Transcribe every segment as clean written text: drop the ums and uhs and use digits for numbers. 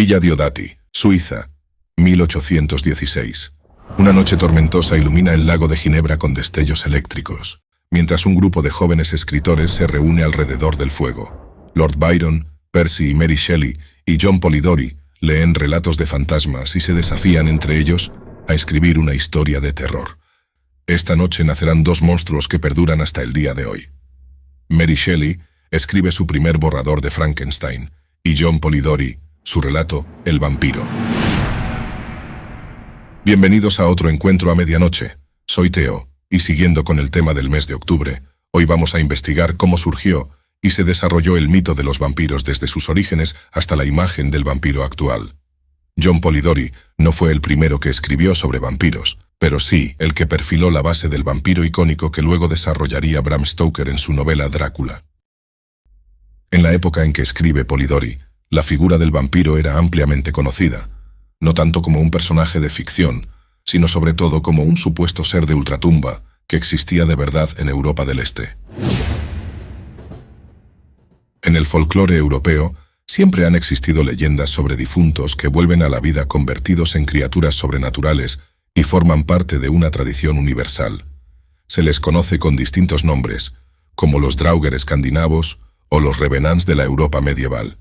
Villa Diodati, Suiza, 1816. Una noche tormentosa ilumina el lago de Ginebra con destellos eléctricos, mientras un grupo de jóvenes escritores se reúne alrededor del fuego. Lord Byron, Percy y Mary Shelley y John Polidori leen relatos de fantasmas y se desafían entre ellos a escribir una historia de terror. Esta noche nacerán dos monstruos que perduran hasta el día de hoy. Mary Shelley escribe su primer borrador de Frankenstein y John Polidori su relato El vampiro. Bienvenidos a otro encuentro a medianoche. Soy Teo, y siguiendo con el tema del mes de octubre, hoy vamos a investigar cómo surgió y se desarrolló el mito de los vampiros desde sus orígenes hasta la imagen del vampiro actual. John Polidori no fue el primero que escribió sobre vampiros, pero sí el que perfiló la base del vampiro icónico que luego desarrollaría Bram Stoker en su novela Drácula. En la época en que escribe Polidori, la figura del vampiro era ampliamente conocida, no tanto como un personaje de ficción, sino sobre todo como un supuesto ser de ultratumba que existía de verdad en Europa del Este. En el folclore europeo siempre han existido leyendas sobre difuntos que vuelven a la vida convertidos en criaturas sobrenaturales y forman parte de una tradición universal. Se les conoce con distintos nombres, como los Draugr escandinavos o los Revenants de la Europa medieval.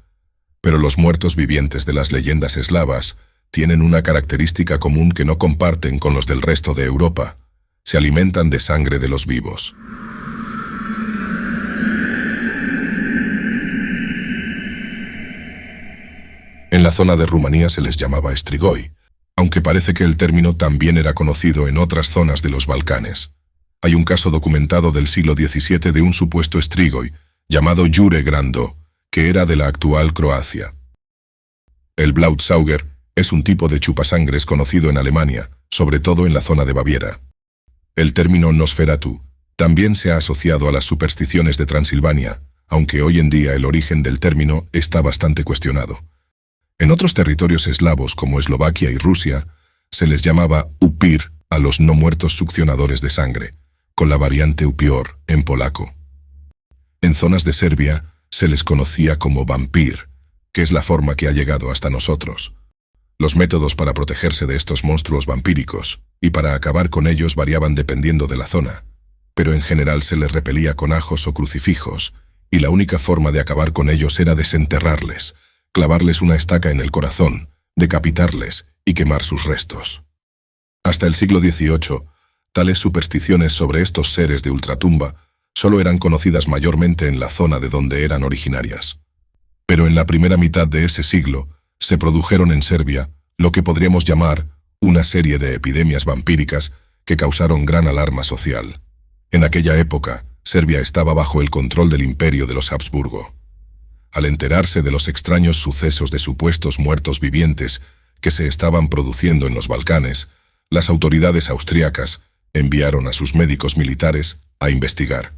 Pero los muertos vivientes de las leyendas eslavas tienen una característica común que no comparten con los del resto de Europa: se alimentan de sangre de los vivos. En la zona de Rumanía se les llamaba strigoi, aunque parece que el término también era conocido en otras zonas de los Balcanes. Hay un caso documentado del siglo XVII de un supuesto strigoi llamado Jure Grando, que era de la actual Croacia. El Blautsauger es un tipo de chupasangres conocido en Alemania, sobre todo en la zona de Baviera. El término Nosferatu también se ha asociado a las supersticiones de Transilvania, aunque hoy en día el origen del término está bastante cuestionado. En otros territorios eslavos como Eslovaquia y Rusia, se les llamaba upir a los no muertos succionadores de sangre, con la variante upior en polaco. En zonas de Serbia se les conocía como vampir, que es la forma que ha llegado hasta nosotros. Los métodos para protegerse de estos monstruos vampíricos y para acabar con ellos variaban dependiendo de la zona, pero en general se les repelía con ajos o crucifijos, y la única forma de acabar con ellos era desenterrarles, clavarles una estaca en el corazón, decapitarles y quemar sus restos. Hasta el siglo XVIII, tales supersticiones sobre estos seres de ultratumba solo eran conocidas mayormente en la zona de donde eran originarias. Pero en la primera mitad de ese siglo se produjeron en Serbia lo que podríamos llamar una serie de epidemias vampíricas que causaron gran alarma social. En aquella época, Serbia estaba bajo el control del imperio de los Habsburgo. Al enterarse de los extraños sucesos de supuestos muertos vivientes que se estaban produciendo en los Balcanes, las autoridades austríacas enviaron a sus médicos militares a investigar.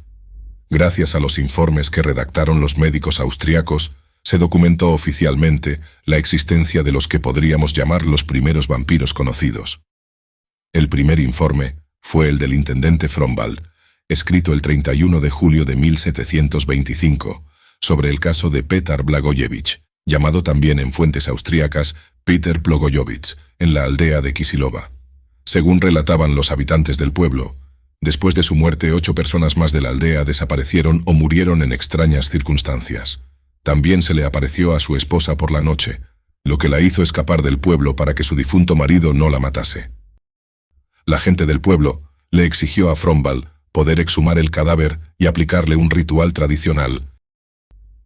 Gracias a los informes que redactaron los médicos austríacos, se documentó oficialmente la existencia de los que podríamos llamar los primeros vampiros conocidos. El primer informe fue el del intendente Frombald, escrito el 31 de julio de 1725, sobre el caso de Petar Blagojevich, llamado también en fuentes austríacas Peter Blagojevich, en la aldea de Kisilova. Según relataban los habitantes del pueblo, después de su muerte 8 personas más de la aldea desaparecieron o murieron en extrañas circunstancias. También se le apareció a su esposa por la noche, lo que la hizo escapar del pueblo para que su difunto marido no la matase. La gente del pueblo le exigió a Frombald poder exhumar el cadáver y aplicarle un ritual tradicional.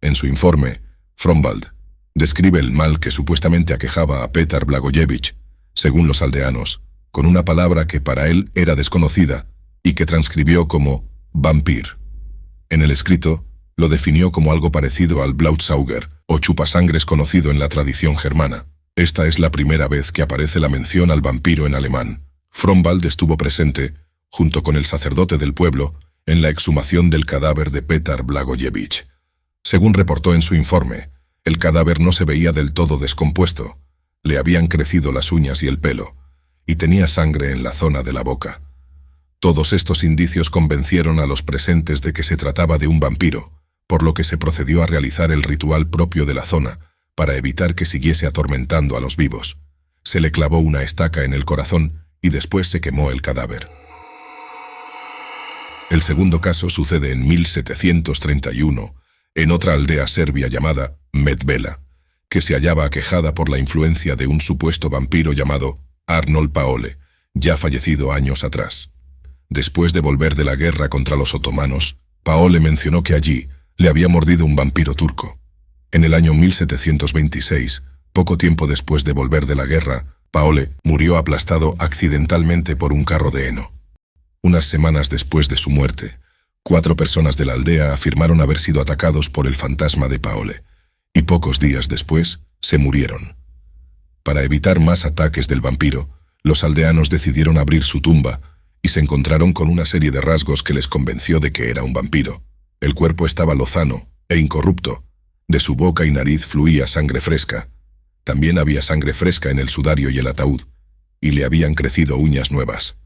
En su informe, Frombald describe el mal que supuestamente aquejaba a Petar Blagojevich, según los aldeanos, con una palabra que para él era desconocida y que transcribió como vampir. En el escrito, lo definió como algo parecido al Blautsauger, o chupasangres conocido en la tradición germana. Esta es la primera vez que aparece la mención al vampiro en alemán. Frombald estuvo presente, junto con el sacerdote del pueblo, en la exhumación del cadáver de Petar Blagojevich. Según reportó en su informe, el cadáver no se veía del todo descompuesto, le habían crecido las uñas y el pelo, y tenía sangre en la zona de la boca. Todos estos indicios convencieron a los presentes de que se trataba de un vampiro, por lo que se procedió a realizar el ritual propio de la zona, para evitar que siguiese atormentando a los vivos. Se le clavó una estaca en el corazón y después se quemó el cadáver. El segundo caso sucede en 1731, en otra aldea serbia llamada Medvela, que se hallaba aquejada por la influencia de un supuesto vampiro llamado Arnold Paole, ya fallecido años atrás. Después de volver de la guerra contra los otomanos, Paole mencionó que allí le había mordido un vampiro turco. En el año 1726, poco tiempo después de volver de la guerra, Paole murió aplastado accidentalmente por un carro de heno. Unas semanas después de su muerte, 4 personas de la aldea afirmaron haber sido atacados por el fantasma de Paole, y pocos días después se murieron. Para evitar más ataques del vampiro, los aldeanos decidieron abrir su tumba y se encontraron con una serie de rasgos que les convenció de que era un vampiro. El cuerpo estaba lozano e incorrupto. De su boca y nariz fluía sangre fresca. También había sangre fresca en el sudario y el ataúd, y le habían crecido uñas nuevas.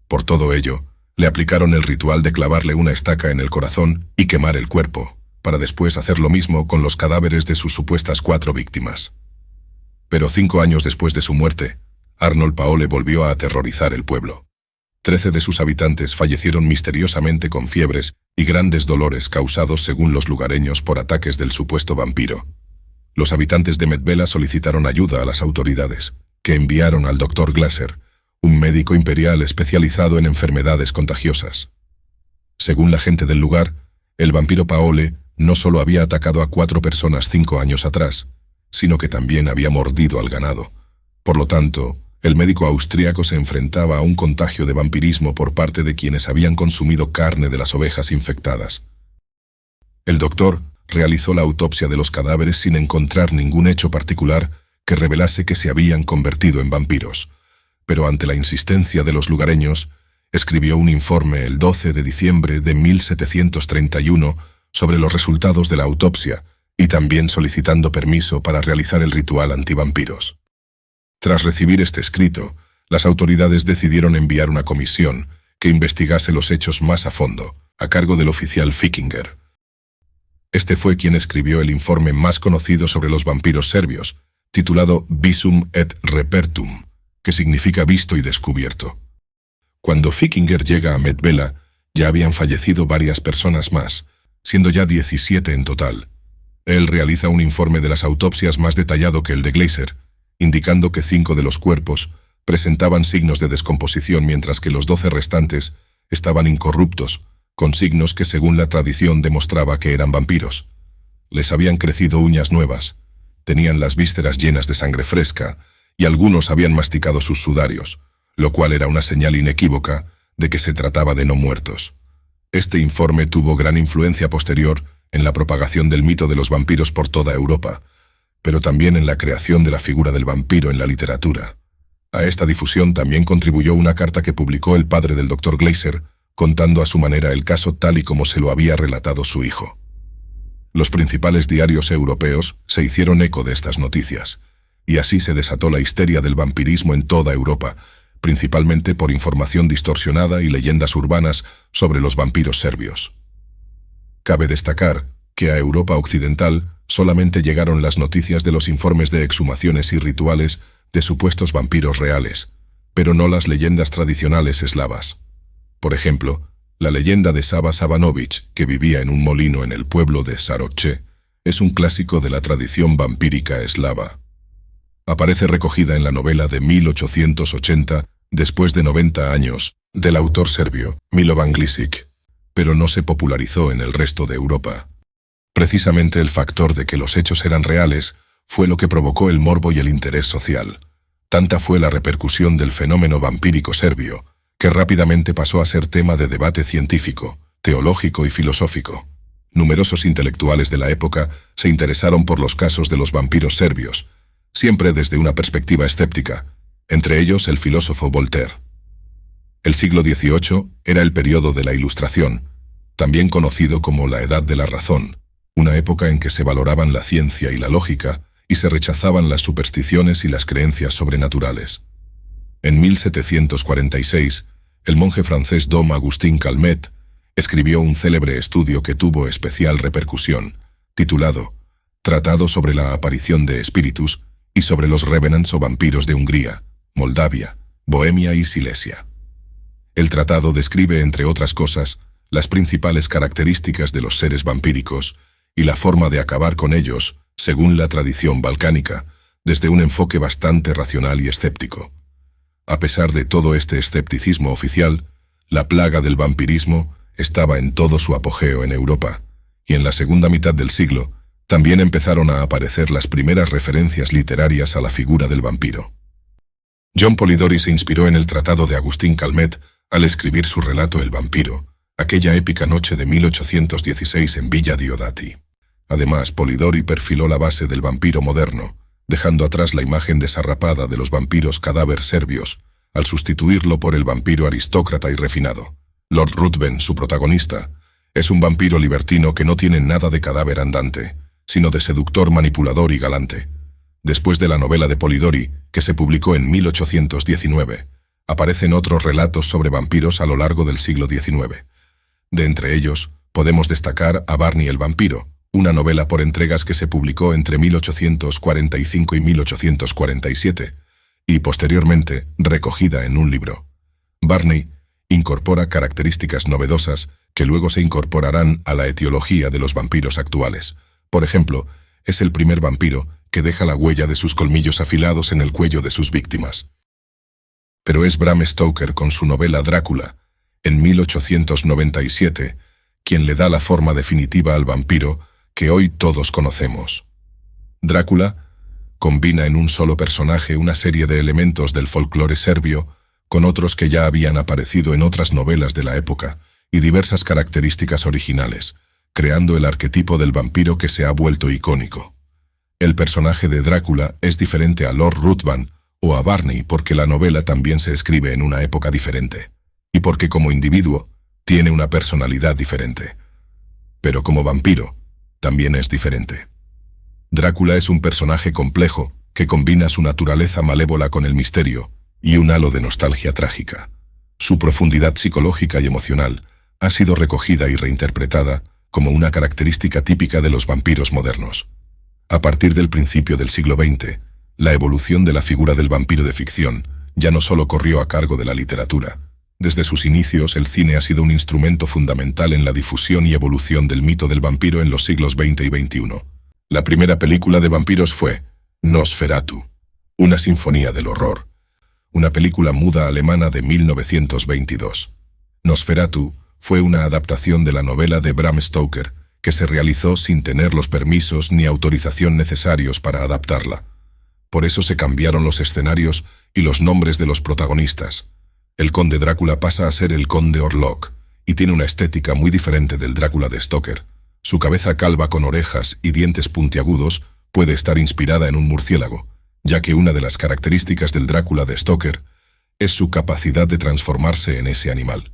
Por todo ello, le aplicaron el ritual de clavarle una estaca en el corazón y quemar el cuerpo, para después hacer lo mismo con los cadáveres de sus supuestas 4 víctimas. Pero 5 años después de su muerte, Arnold Paole volvió a aterrorizar el pueblo. 13 de sus habitantes fallecieron misteriosamente con fiebres y grandes dolores causados según los lugareños por ataques del supuesto vampiro. Los habitantes de Medvela solicitaron ayuda a las autoridades, que enviaron al Dr. Glaser, un médico imperial especializado en enfermedades contagiosas. Según la gente del lugar, el vampiro Paole no solo había atacado a 4 personas 5 años atrás, sino que también había mordido al ganado. Por lo tanto, el médico austríaco se enfrentaba a un contagio de vampirismo por parte de quienes habían consumido carne de las ovejas infectadas. El doctor realizó la autopsia de los cadáveres sin encontrar ningún hecho particular que revelase que se habían convertido en vampiros, pero ante la insistencia de los lugareños, escribió un informe el 12 de diciembre de 1731 sobre los resultados de la autopsia y también solicitando permiso para realizar el ritual antivampiros. Tras recibir este escrito, las autoridades decidieron enviar una comisión que investigase los hechos más a fondo, a cargo del oficial Fickinger. Este fue quien escribió el informe más conocido sobre los vampiros serbios, titulado Visum et Repertum, que significa visto y descubierto. Cuando Fickinger llega a Medvela, ya habían fallecido varias personas más, siendo ya 17 en total. Él realiza un informe de las autopsias más detallado que el de Glaser, indicando que 5 de los cuerpos presentaban signos de descomposición mientras que los 12 restantes estaban incorruptos, con signos que según la tradición demostraba que eran vampiros. Les habían crecido uñas nuevas, tenían las vísceras llenas de sangre fresca y algunos habían masticado sus sudarios, lo cual era una señal inequívoca de que se trataba de no muertos. Este informe tuvo gran influencia posterior en la propagación del mito de los vampiros por toda Europa, pero también en la creación de la figura del vampiro en la literatura. A esta difusión también contribuyó una carta que publicó el padre del Dr. Glaser, contando a su manera el caso tal y como se lo había relatado su hijo. Los principales diarios europeos se hicieron eco de estas noticias, y así se desató la histeria del vampirismo en toda Europa, principalmente por información distorsionada y leyendas urbanas sobre los vampiros serbios. Cabe destacar que a Europa occidental solamente llegaron las noticias de los informes de exhumaciones y rituales de supuestos vampiros reales, pero no las leyendas tradicionales eslavas. Por ejemplo, la leyenda de Sava Sabanovich, que vivía en un molino en el pueblo de Saroche, es un clásico de la tradición vampírica eslava. Aparece recogida en la novela de 1880, después de 90 años, del autor serbio Milovan Glisic, pero no se popularizó en el resto de Europa. Precisamente el factor de que los hechos eran reales fue lo que provocó el morbo y el interés social. Tanta fue la repercusión del fenómeno vampírico serbio, que rápidamente pasó a ser tema de debate científico, teológico y filosófico. Numerosos intelectuales de la época se interesaron por los casos de los vampiros serbios, siempre desde una perspectiva escéptica, entre ellos el filósofo Voltaire. El siglo XVIII era el periodo de la Ilustración, también conocido como la Edad de la Razón, una época en que se valoraban la ciencia y la lógica y se rechazaban las supersticiones y las creencias sobrenaturales. En 1746, el monje francés Dom Agustín Calmet escribió un célebre estudio que tuvo especial repercusión, titulado tratado sobre la aparición de espíritus y sobre los revenants o vampiros de Hungría, Moldavia, Bohemia y Silesia. El tratado describe, entre otras cosas, las principales características de los seres vampíricos y la forma de acabar con ellos, según la tradición balcánica, desde un enfoque bastante racional y escéptico. A pesar de todo este escepticismo oficial, la plaga del vampirismo estaba en todo su apogeo en Europa, y en la segunda mitad del siglo también empezaron a aparecer las primeras referencias literarias a la figura del vampiro. John Polidori se inspiró en el tratado de Agustín Calmet al escribir su relato El vampiro, aquella épica noche de 1816 en Villa Diodati. Además, Polidori perfiló la base del vampiro moderno, dejando atrás la imagen desarrapada de los vampiros cadáver serbios, al sustituirlo por el vampiro aristócrata y refinado. Lord Ruthven, su protagonista, es un vampiro libertino que no tiene nada de cadáver andante, sino de seductor, manipulador y galante. Después de la novela de Polidori, que se publicó en 1819, aparecen otros relatos sobre vampiros a lo largo del siglo XIX. De entre ellos, podemos destacar a Barney el vampiro, una novela por entregas que se publicó entre 1845 y 1847, y posteriormente recogida en un libro. Barney incorpora características novedosas que luego se incorporarán a la etiología de los vampiros actuales. Por ejemplo, es el primer vampiro que deja la huella de sus colmillos afilados en el cuello de sus víctimas. Pero es Bram Stoker con su novela Drácula, en 1897, quien le da la forma definitiva al vampiro que hoy todos conocemos. Drácula combina en un solo personaje una serie de elementos del folclore serbio con otros que ya habían aparecido en otras novelas de la época y diversas características originales, creando el arquetipo del vampiro que se ha vuelto icónico. El personaje de Drácula es diferente a Lord Ruthven o a Barney porque la novela también se escribe en una época diferente, y porque como individuo tiene una personalidad diferente. Pero como vampiro, también es diferente. Drácula es un personaje complejo que combina su naturaleza malévola con el misterio y un halo de nostalgia trágica. Su profundidad psicológica y emocional ha sido recogida y reinterpretada como una característica típica de los vampiros modernos. A partir del principio del siglo XX, la evolución de la figura del vampiro de ficción ya no solo corrió a cargo de la literatura. Desde sus inicios, el cine ha sido un instrumento fundamental en la difusión y evolución del mito del vampiro en los siglos XX y XXI. La primera película de vampiros fue Nosferatu, una sinfonía del horror, una película muda alemana de 1922. Nosferatu fue una adaptación de la novela de Bram Stoker, que se realizó sin tener los permisos ni autorización necesarios para adaptarla. Por eso se cambiaron los escenarios y los nombres de los protagonistas. El conde Drácula pasa a ser el conde Orlok, y tiene una estética muy diferente del Drácula de Stoker. Su cabeza calva con orejas y dientes puntiagudos puede estar inspirada en un murciélago, ya que una de las características del Drácula de Stoker es su capacidad de transformarse en ese animal.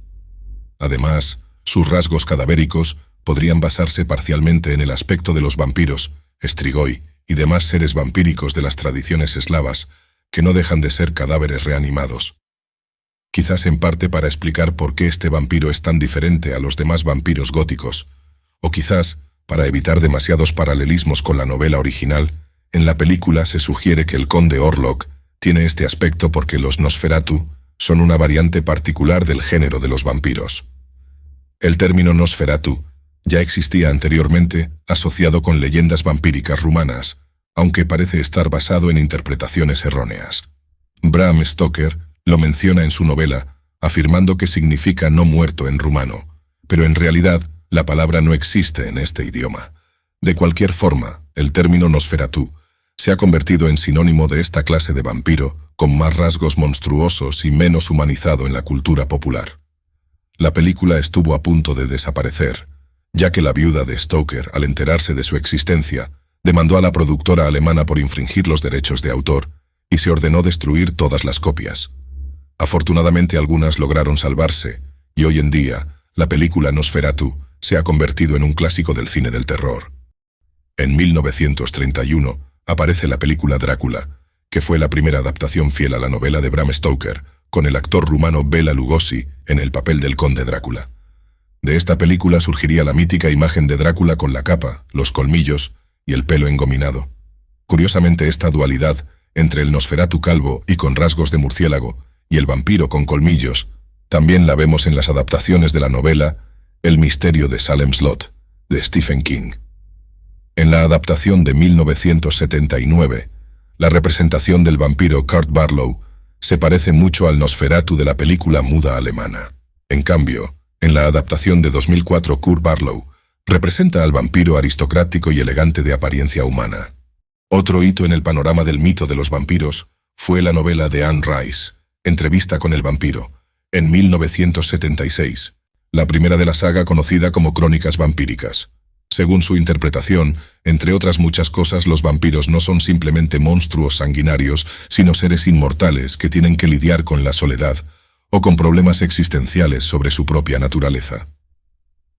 Además, sus rasgos cadavéricos podrían basarse parcialmente en el aspecto de los vampiros, Strigoi y demás seres vampíricos de las tradiciones eslavas, que no dejan de ser cadáveres reanimados. Quizás en parte para explicar por qué este vampiro es tan diferente a los demás vampiros góticos, o quizás para evitar demasiados paralelismos con la novela original. En la película se sugiere que el conde Orlok tiene este aspecto porque los Nosferatu son una variante particular del género de los vampiros. El término Nosferatu ya existía anteriormente asociado con leyendas vampíricas rumanas, aunque parece estar basado en interpretaciones erróneas. Bram Stoker lo menciona en su novela, afirmando que significa no muerto en rumano, pero en realidad la palabra no existe en este idioma. De cualquier forma, el término Nosferatu se ha convertido en sinónimo de esta clase de vampiro, con más rasgos monstruosos y menos humanizado en la cultura popular. La película estuvo a punto de desaparecer, ya que la viuda de Stoker, al enterarse de su existencia, demandó a la productora alemana por infringir los derechos de autor y se ordenó destruir todas las copias. Afortunadamente algunas lograron salvarse, y hoy en día, la película Nosferatu se ha convertido en un clásico del cine del terror. En 1931 aparece la película Drácula, que fue la primera adaptación fiel a la novela de Bram Stoker, con el actor rumano Bela Lugosi en el papel del conde Drácula. De esta película surgiría la mítica imagen de Drácula con la capa, los colmillos y el pelo engominado. Curiosamente, esta dualidad entre el Nosferatu calvo y con rasgos de murciélago y el vampiro con colmillos también la vemos en las adaptaciones de la novela El misterio de Salem Slot, de Stephen King. En la adaptación de 1979, la representación del vampiro Kurt Barlow se parece mucho al Nosferatu de la película muda alemana. En cambio, en la adaptación de 2004, Kurt Barlow representa al vampiro aristocrático y elegante de apariencia humana. Otro hito en el panorama del mito de los vampiros fue la novela de Anne Rice, Entrevista con el vampiro, en 1976, la primera de la saga conocida como Crónicas vampíricas. Según su interpretación, entre otras muchas cosas, los vampiros no son simplemente monstruos sanguinarios, sino seres inmortales que tienen que lidiar con la soledad o con problemas existenciales sobre su propia naturaleza.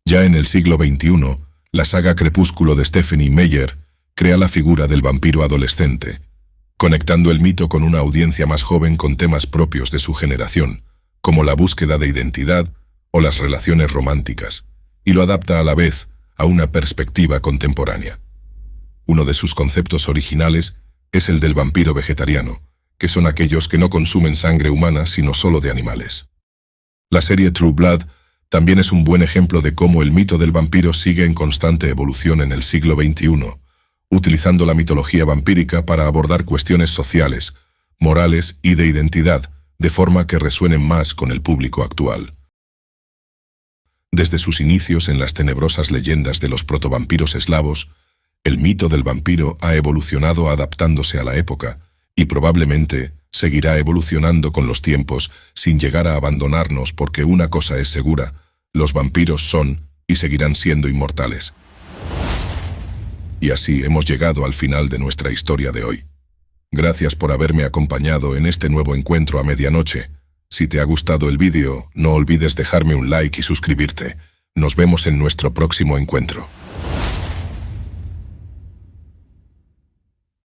Ya en el siglo XXI, la saga Crepúsculo de Stephenie Meyer crea la figura del vampiro adolescente, conectando el mito con una audiencia más joven con temas propios de su generación, como la búsqueda de identidad o las relaciones románticas, y lo adapta a la vez a una perspectiva contemporánea. Uno de sus conceptos originales es el del vampiro vegetariano, que son aquellos que no consumen sangre humana sino solo de animales. La serie True Blood también es un buen ejemplo de cómo el mito del vampiro sigue en constante evolución en el siglo XXI, utilizando la mitología vampírica para abordar cuestiones sociales, morales y de identidad, de forma que resuenen más con el público actual. Desde sus inicios en las tenebrosas leyendas de los protovampiros eslavos, el mito del vampiro ha evolucionado adaptándose a la época y probablemente seguirá evolucionando con los tiempos sin llegar a abandonarnos, porque una cosa es segura: los vampiros son y seguirán siendo inmortales. Y así hemos llegado al final de nuestra historia de hoy. Gracias por haberme acompañado en este nuevo encuentro a medianoche. Si te ha gustado el vídeo, no olvides dejarme un like y suscribirte. Nos vemos en nuestro próximo encuentro.